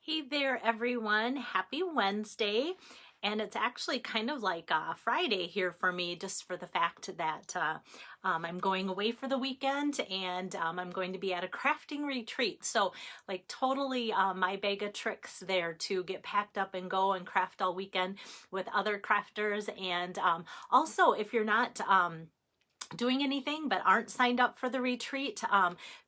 Hey there, everyone. Happy Wednesday. And it's actually kind of like Friday here for me, just for the fact that I'm going away for the weekend and I'm going to be at a crafting retreat. So, like, totally my bag of tricks there to get packed up and go and craft all weekend with other crafters. And also, if you're not doing anything but aren't signed up for the retreat,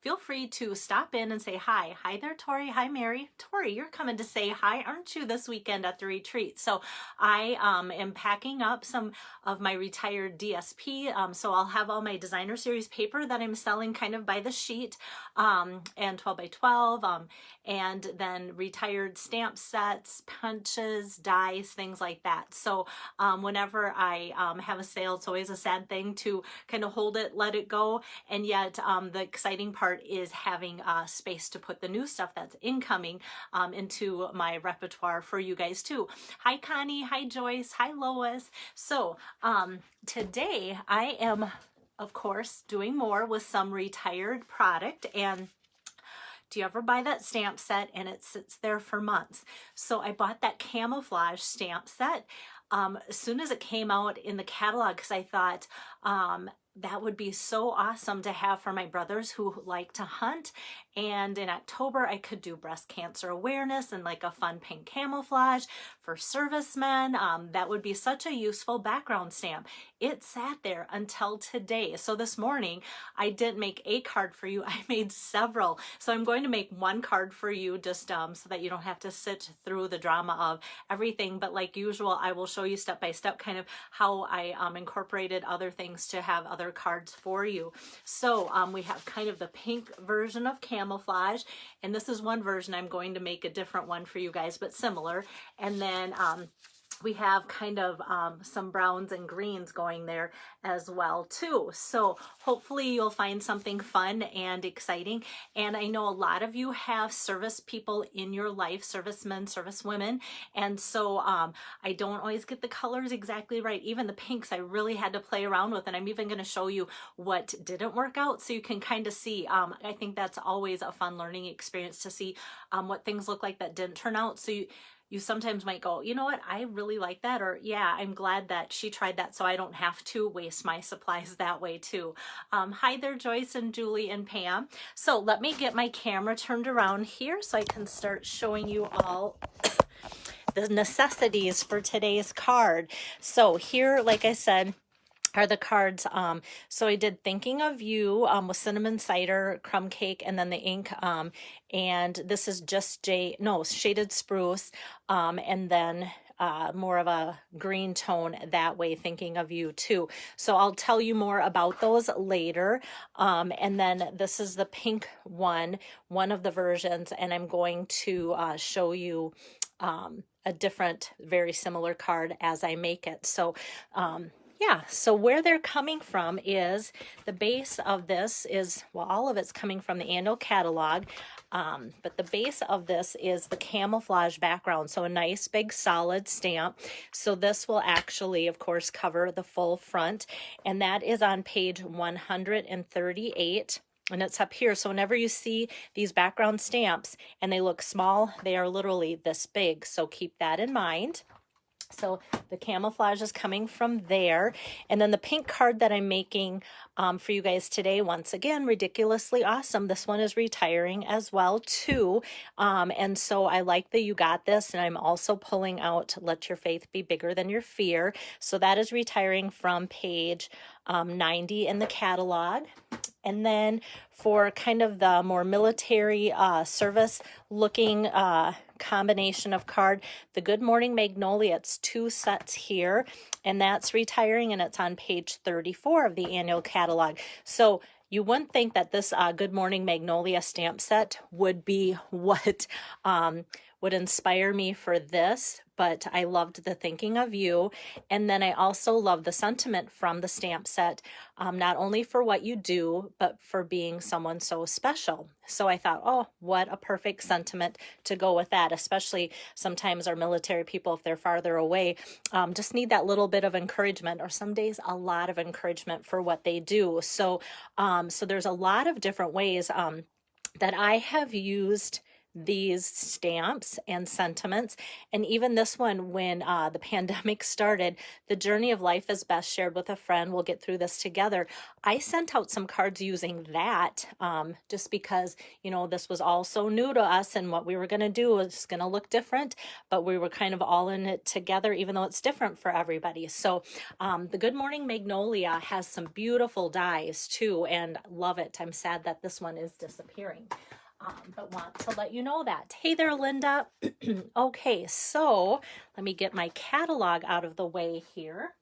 feel free to stop in and say hi. Hi there, Tori. Hi, Mary. Tori, you're coming to say hi, aren't you, this weekend at the retreat? So I am packing up some of my retired DSP. So I'll have all my designer series paper that I'm selling kind of by the sheet, and 12 by 12, and then retired stamp sets, punches, dies, things like that. So whenever I have a sale, it's always a sad thing to kind of hold it, let it go. And yet the exciting part is having space to put the new stuff that's incoming into my repertoire for you guys too. Hi, Connie. Hi, Joyce. Hi, Lois. So today I am, of course, doing more with some retired product. And do you ever buy that stamp set and it sits there for months? So I bought that Camouflage stamp set as soon as it came out in the catalog, because I thought that would be so awesome to have for my brothers who like to hunt. And in October, I could do breast cancer awareness and like a fun pink camouflage for servicemen. That would be such a useful background stamp. It sat there until today. So this morning, I didn't make a card for you. I made several. So I'm going to make one card for you just so that you don't have to sit through the drama of everything. But like usual, I will show you step by step kind of how I incorporated other things to have other cards for you. So we have kind of the pink version of Camouflage, and this is one version. I'm going to make a different one for you guys, but similar. And then we have kind of some browns and greens going there as well too. So hopefully you'll find something fun and exciting. And I know a lot of you have service people in your life, servicemen, servicewomen. And so I don't always get the colors exactly right. Even the pinks I really had to play around with. And I'm even going to show you what didn't work out so you can kind of see. I think that's always a fun learning experience to see what things look like that didn't turn out. So you sometimes might go, you know what, I really like that, or yeah, I'm glad that she tried that so I don't have to waste my supplies that way too. Hi there, Joyce and Julie and Pam. So let me get my camera turned around here so I can start showing you all the necessities for today's card. So here, like I said, are the cards. So I did Thinking of You with cinnamon cider, crumb cake, and then the ink. And this is just shaded spruce, and then more of a green tone that way, Thinking of You too. So I'll tell you more about those later. And then this is the pink one of the versions, and I'm going to show you a different, very similar card as I make it. So yeah, so where they're coming from is the base of this is, well, all of it's coming from the annual catalog, but the base of this is the Camouflage background, so a nice big solid stamp. So this will actually, of course, cover the full front, and that is on page 138. And it's up here. So whenever you see these background stamps and they look small, they are literally this big. So keep that in mind. So the Camouflage is coming from there. And then the pink card that I'm making for you guys today, once again, ridiculously awesome. This one is retiring as well too. And so I like that you got this. And I'm also pulling out Let Your Faith Be Bigger Than Your Fear. So that is retiring from page 90 in the catalog. And then for kind of the more military service looking combination of card, the Good Morning Magnolia, it's 2 sets here, and that's retiring, and it's on page 34 of the annual catalog. So you wouldn't think that this Good Morning Magnolia stamp set would be what would inspire me for this, but I loved the Thinking of You. And then I also love the sentiment from the stamp set, not only for what you do, but for being someone so special. So I thought, oh, what a perfect sentiment to go with that, especially sometimes our military people, if they're farther away, just need that little bit of encouragement, or some days a lot of encouragement for what they do. So, so there's a lot of different ways that I have used these stamps and sentiments. And even this one, when the pandemic started, the journey of life is best shared with a friend. We'll get through this together. I sent out some cards using that just because, you know, this was all so new to us and what we were going to do was going to look different, but we were kind of all in it together, even though it's different for everybody. So the Good Morning Magnolia has some beautiful dies too, and love it. I'm sad that this one is disappearing. But want to let you know that. Hey there, Linda. Okay, so let me get my catalog out of the way here.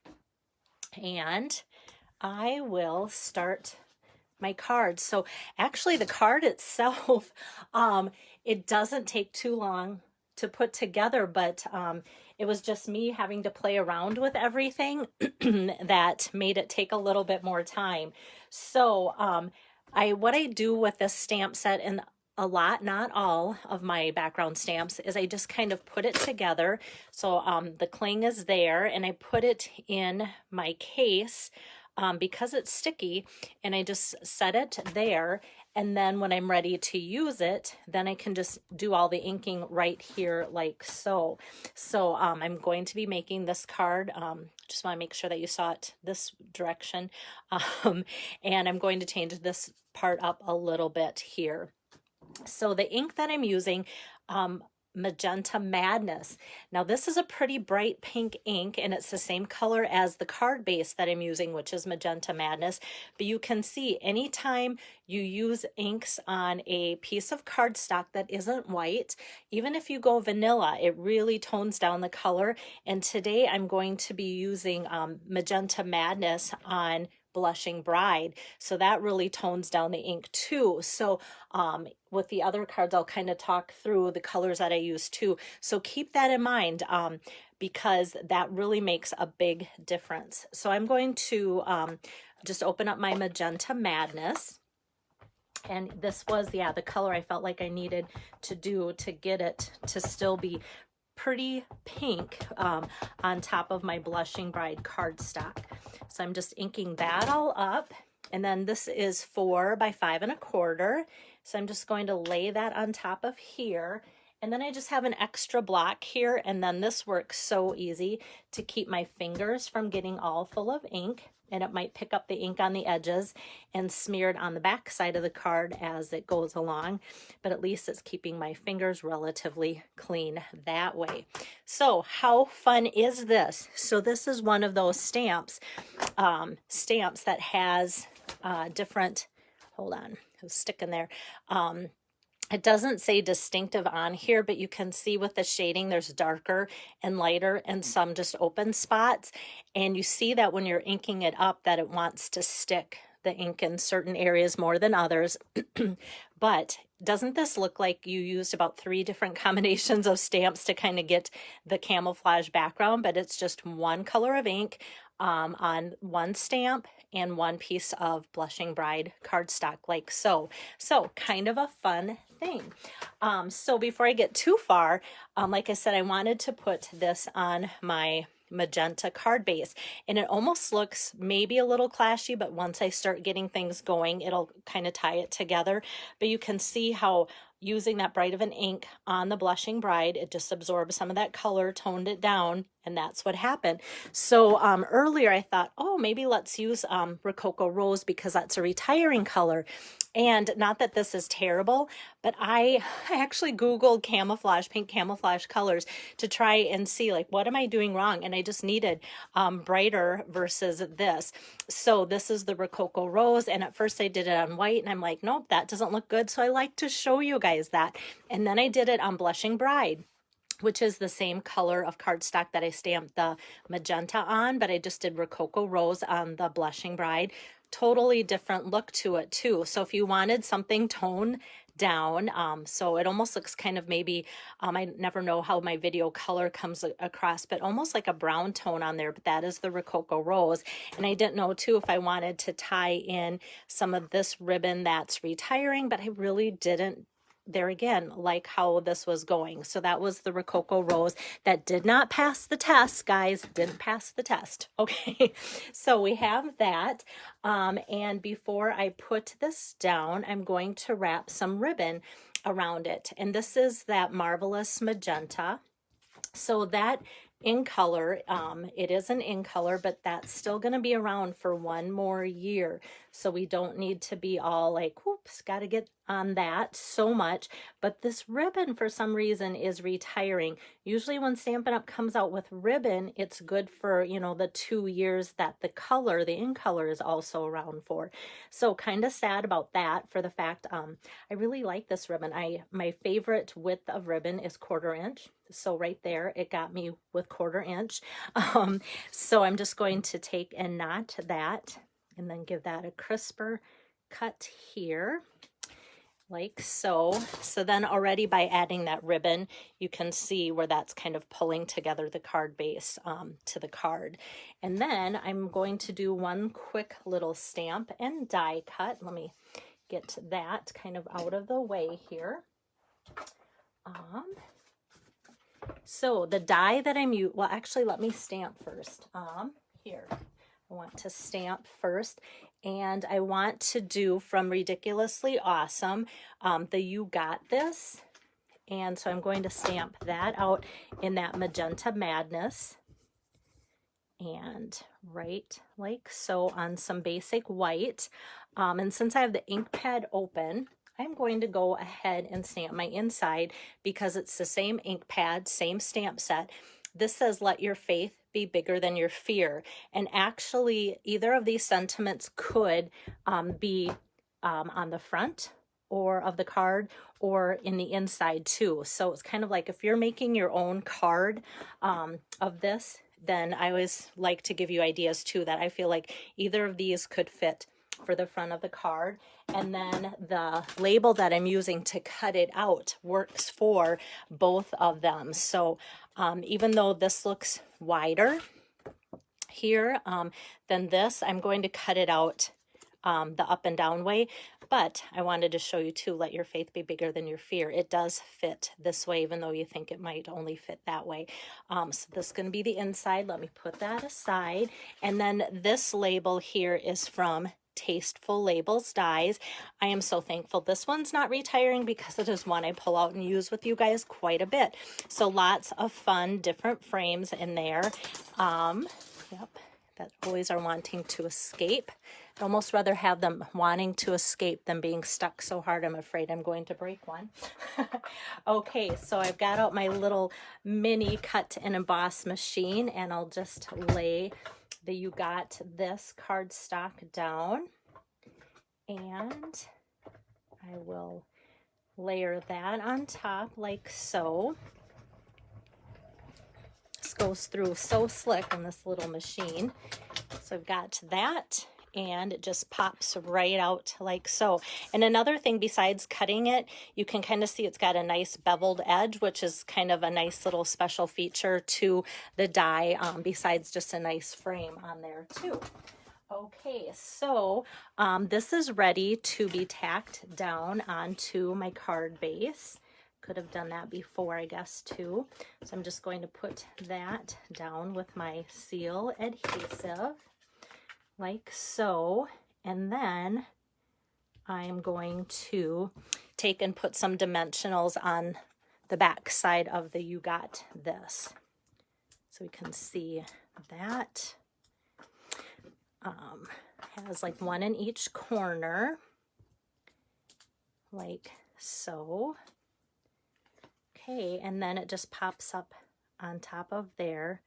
And I will start my cards. So actually the card itself, it doesn't take too long to put together, but it was just me having to play around with everything that made it take a little bit more time. So what I do with this stamp set, and a lot, not all of my background stamps, is I just kind of put it together. So the cling is there and I put it in my case because it's sticky, and I just set it there. And then when I'm ready to use it, then I can just do all the inking right here like so. So I'm going to be making this card. Just want to make sure that you saw it this direction. And I'm going to change this part up a little bit here. So the ink that I'm using, Magenta Madness. Now this is a pretty bright pink ink, and it's the same color as the card base that I'm using, which is Magenta Madness. But you can see anytime you use inks on a piece of cardstock that isn't white, even if you go vanilla, it really tones down the color. And today I'm going to be using Magenta Madness on Blushing Bride, so that really tones down the ink too. So with the other cards, I'll kind of talk through the colors that I use too. So keep that in mind because that really makes a big difference. So I'm going to just open up my Magenta Madness. And this was, yeah, the color I felt like I needed to do to get it to still be pretty pink on top of my Blushing Bride cardstock. So I'm just inking that all up. And then this is 4 by 5 1/4. So I'm just going to lay that on top of here. And then I just have an extra block here. And then this works so easy to keep my fingers from getting all full of ink. And it might pick up the ink on the edges and smear it on the back side of the card as it goes along. But at least it's keeping my fingers relatively clean that way. So how fun is this? So this is one of those stamps that has different, hold on, I was sticking there. It doesn't say distinctive on here, but you can see with the shading, there's darker and lighter and some just open spots. And you see that when you're inking it up that it wants to stick the ink in certain areas more than others. But doesn't this look like you used about 3 different combinations of stamps to kind of get the camouflage background? But it's just one color of ink on one stamp and one piece of Blushing Bride cardstock like so. So kind of a fun thing. So before I get too far, like I said, I wanted to put this on my magenta card base, and it almost looks maybe a little clashy, but once I start getting things going, it'll kind of tie it together. But you can see how using that bright of an ink on the Blushing Bride, it just absorbed some of that color, toned it down, and that's what happened. So earlier I thought, oh, maybe let's use Rococo Rose because that's a retiring color. And not that this is terrible, but I actually Googled camouflage, pink camouflage colors to try and see like, what am I doing wrong? And I just needed brighter versus this. So this is the Rococo Rose. And at first I did it on white and I'm like, nope, that doesn't look good. So I like to show you guys that. And then I did it on Blushing Bride, which is the same color of cardstock that I stamped the magenta on, but I just did Rococo Rose on the Blushing Bride. Totally different look to it too. So if you wanted something toned down, so it almost looks kind of maybe, I never know how my video color comes across, but almost like a brown tone on there, but that is the Rococo Rose. And I didn't know too if I wanted to tie in some of this ribbon that's retiring, but I really didn't there again, like how this was going. So that was the Rococo Rose that did not pass the test, guys. Didn't pass the test. Okay, so we have that. And before I put this down, I'm going to wrap some ribbon. around it. And this is that Marvelous Magenta. So that in color, it is an in color, but that's still going to be around for one more year. So we don't need to be all like, whoops, got to get on that so much. But this ribbon, for some reason, is retiring. Usually when Stampin' Up! Comes out with ribbon, it's good for, you know, the 2 years that the color, the in color, is also around for. So kind of sad about that, for the fact I really like this ribbon. My favorite width of ribbon is 1/4 inch. So right there, it got me with 1/4 inch. So I'm just going to take and knot that and then give that a crisper cut here, like so. So then already by adding that ribbon, you can see where that's kind of pulling together the card base to the card. And then I'm going to do one quick little stamp and die cut. Let me get that kind of out of the way here. So the die that I'm using, well, actually, let me stamp first. Here, I want to stamp first, and I want to do from Ridiculously Awesome, the You Got This. And so I'm going to stamp that out in that Magenta Madness. And right like so on some basic white. And since I have the ink pad open, I'm going to go ahead and stamp my inside because it's the same ink pad, same stamp set. This says, let your faith be bigger than your fear. And actually, either of these sentiments could be on the front or of the card or in the inside too. So it's kind of like if you're making your own card of this, then I always like to give you ideas too that I feel like either of these could fit for the front of the card. And then the label that I'm using to cut it out works for both of them. So even though this looks wider here than this, I'm going to cut it out the up and down way. But I wanted to show you too, let your faith be bigger than your fear. It does fit this way, even though you think it might only fit that way. So this is going to be the inside. Let me put that aside. And then this label here is from Tasteful Labels Dies. I am so thankful this one's not retiring because it is one I pull out and use with you guys quite a bit. So lots of fun, different frames in there. Yep, that always are wanting to escape. I'd almost rather have them wanting to escape than being stuck so hard I'm afraid I'm going to break one. Okay, so I've got out my little mini cut and emboss machine, and I'll just lay the You Got This cardstock down, and I will layer that on top like so. This goes through so slick on this little machine. So I've got that, and it just pops right out like so. And another thing besides cutting it, you can kind of see it's got a nice beveled edge, which is kind of a nice little special feature to the die, besides just a nice frame on there too. Okay, so this is ready to be tacked down onto my card base. Could have done that before, I guess, too. So I'm just going to put that down with my seal adhesive like so, and then I'm going to take and put some dimensionals on the back side of the You Got This, so we can see that. Has like one in each corner, like so. Okay, and then it just pops up on top of there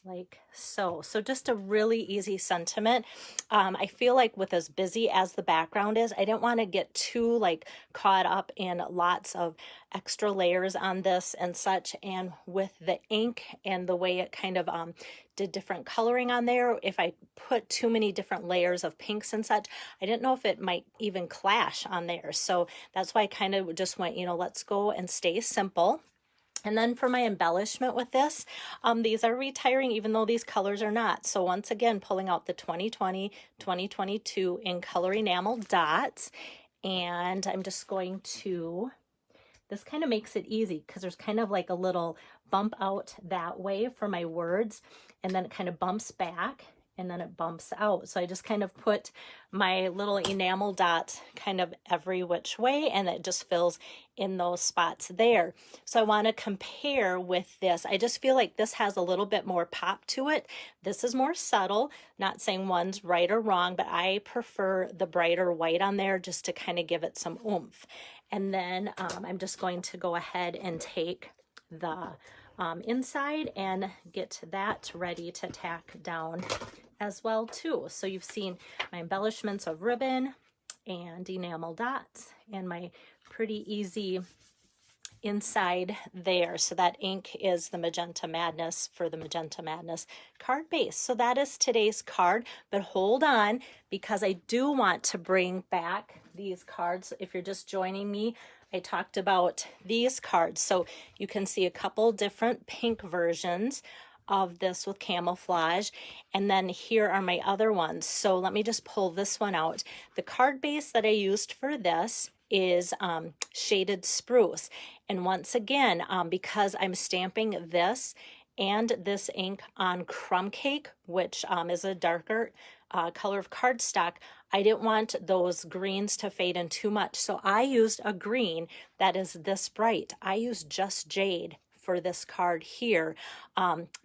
like so. So just a really easy sentiment. I feel like with as busy as the background is, I didn't want to get too like caught up in lots of extra layers on this and such. And with the ink and the way it kind of did different coloring on there, if I put too many different layers of pinks and such, I didn't know if it might even clash on there. So that's why I kind of just went, you know, let's go and stay simple. And then for my embellishment with this, these are retiring even though these colors are not. So once again, pulling out the 2020, 2022 in color enamel dots. And I'm just going to, this kind of makes it easy because there's kind of like a little bump out that way for my words. And then it kind of bumps back. and then it bumps out. So I just kind of put my little enamel dots kind of every which way, and it just fills in those spots there. So I want to compare with this. I just feel like this has a little bit more pop to it. This is more subtle, not saying one's right or wrong, but I prefer the brighter white on there just to kind of give it some oomph. And then I'm just going to go ahead and take the inside and get that ready to tack down as well too. So you've seen my embellishments of ribbon and enamel dots and my pretty easy inside there. So that ink is the Magenta Madness for the Magenta Madness card base. So that is today's card, but hold on, because I do want to bring back these cards. If you're just joining me, I talked about these cards. So you can see a couple different pink versions of this with Camouflage, and then here are my other ones. So let me just pull this one out. The card base that I used for this is Shaded Spruce, and once again, because I'm stamping this and this ink on Crumb Cake, which is a darker color of cardstock, I didn't want those greens to fade in too much, so I used a green that is this bright. I used Just Jade for this card here,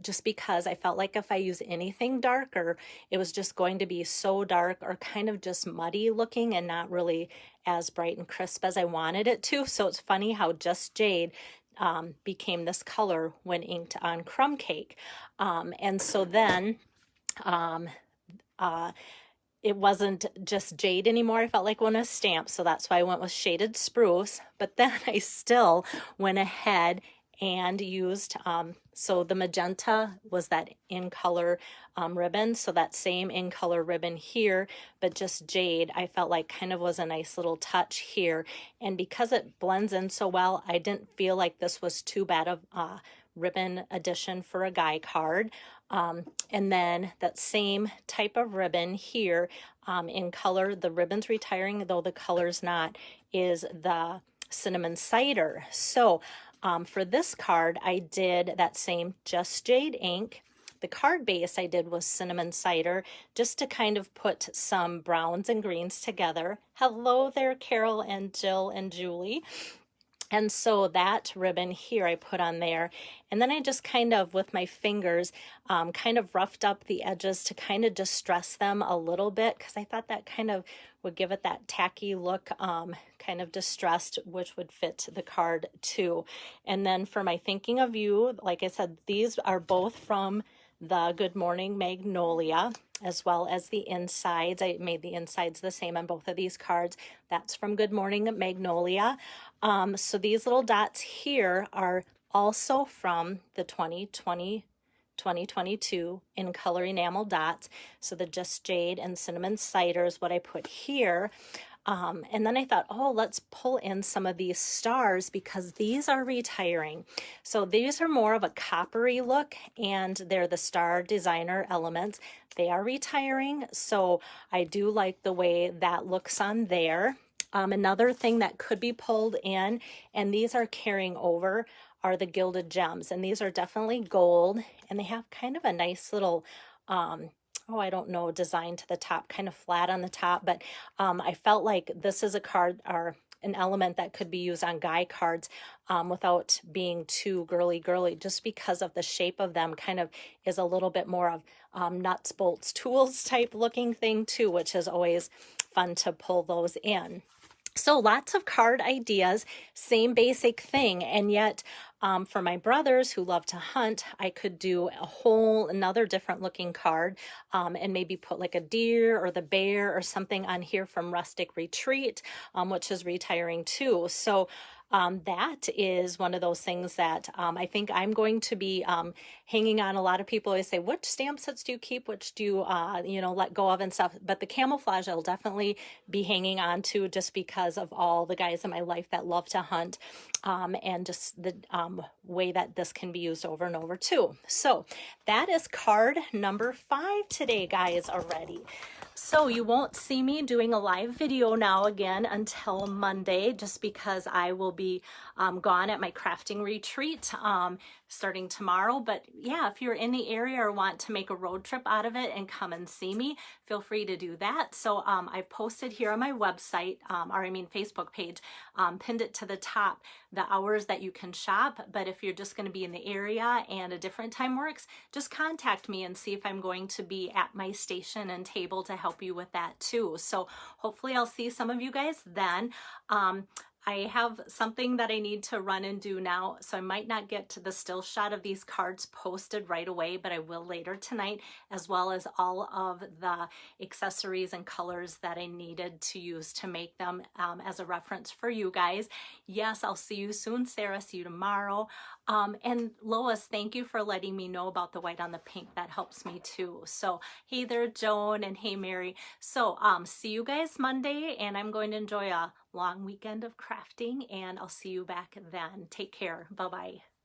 just because I felt like if I use anything darker, it was just going to be so dark or kind of just muddy looking and not really as bright and crisp as I wanted it to. So it's funny how Just Jade became this color when inked on Crumb Cake. And so then it wasn't just jade anymore. I felt like when it was stamped, so that's why I went with Shaded Spruce. But then I still went ahead and used, so the magenta was that in color ribbon, so that same in color ribbon here, but just jade I felt like kind of was a nice little touch here. And because it blends in so well, I didn't feel like this was too bad of ribbon addition for a guy card. And then that same type of ribbon here in color, the ribbon's retiring, though the color's not, is the Cinnamon Cider. So for this card, I did that same Just Jade ink. The card base I did was Cinnamon Cider, just to kind of put some browns and greens together. Hello there, Carol and Jill and Julie. And so that ribbon here I put on there, and then I just kind of with my fingers kind of roughed up the edges to kind of distress them a little bit, because I thought that kind of would give it that tacky look, kind of distressed, which would fit the card too. And then for my Thinking of You, like I said, these are both from the Good Morning Magnolia, as well as the insides. I made the insides the same on both of these cards. That's from Good Morning Magnolia. So these little dots here are also from the 2022 in color enamel dots. So the Just Jade and Cinnamon Cider is what I put here. And then I thought, oh, let's pull in some of these stars, because these are retiring. So these are more of a coppery look, and they're the Star Designer elements. They are retiring, so I do like the way that looks on there. Another thing that could be pulled in, and these are carrying over, are the Gilded Gems. And these are definitely gold, and they have kind of a nice little oh, I don't know, design to the top, kind of flat on the top, but I felt like this is a card or an element that could be used on guy cards without being too girly, just because of the shape of them kind of is a little bit more of nuts, bolts, tools type looking thing too, which is always fun to pull those in. So lots of card ideas, same basic thing, and yet for my brothers who love to hunt, I could do a whole another different looking card and maybe put like a deer or the bear or something on here from Rustic Retreat, which is retiring too. So that is one of those things that I think I'm going to be hanging on. A lot of people always say, which stamp sets do you keep, which do you, you know, let go of and stuff. But the Camouflage I'll definitely be hanging on to, just because of all the guys in my life that love to hunt. and just the way that this can be used over and over too. So that is card number 5 today, guys, already. So you won't see me doing a live video now again until Monday, just because I will be gone at my crafting retreat starting tomorrow. But yeah, if you're in the area or want to make a road trip out of it and come and see me, feel free to do that. So I've posted here on my website, Facebook page, pinned it to the top, the hours that you can shop. But if you're just going to be in the area and a different time works, just contact me and see if I'm going to be at my station and table to help you with that too. So hopefully I'll see some of you guys then. I have something that I need to run and do now, so I might not get to the still shot of these cards posted right away, but I will later tonight, as well as all of the accessories and colors that I needed to use to make them as a reference for you guys. Yes, I'll see you soon. Sarah, see you tomorrow. And Lois, thank you for letting me know about the white on the pink. That helps me too. So hey there, Joan, and hey, Mary. So see you guys Monday, and I'm going to enjoy a long weekend of crafting, and I'll see you back then. Take care. Bye-bye.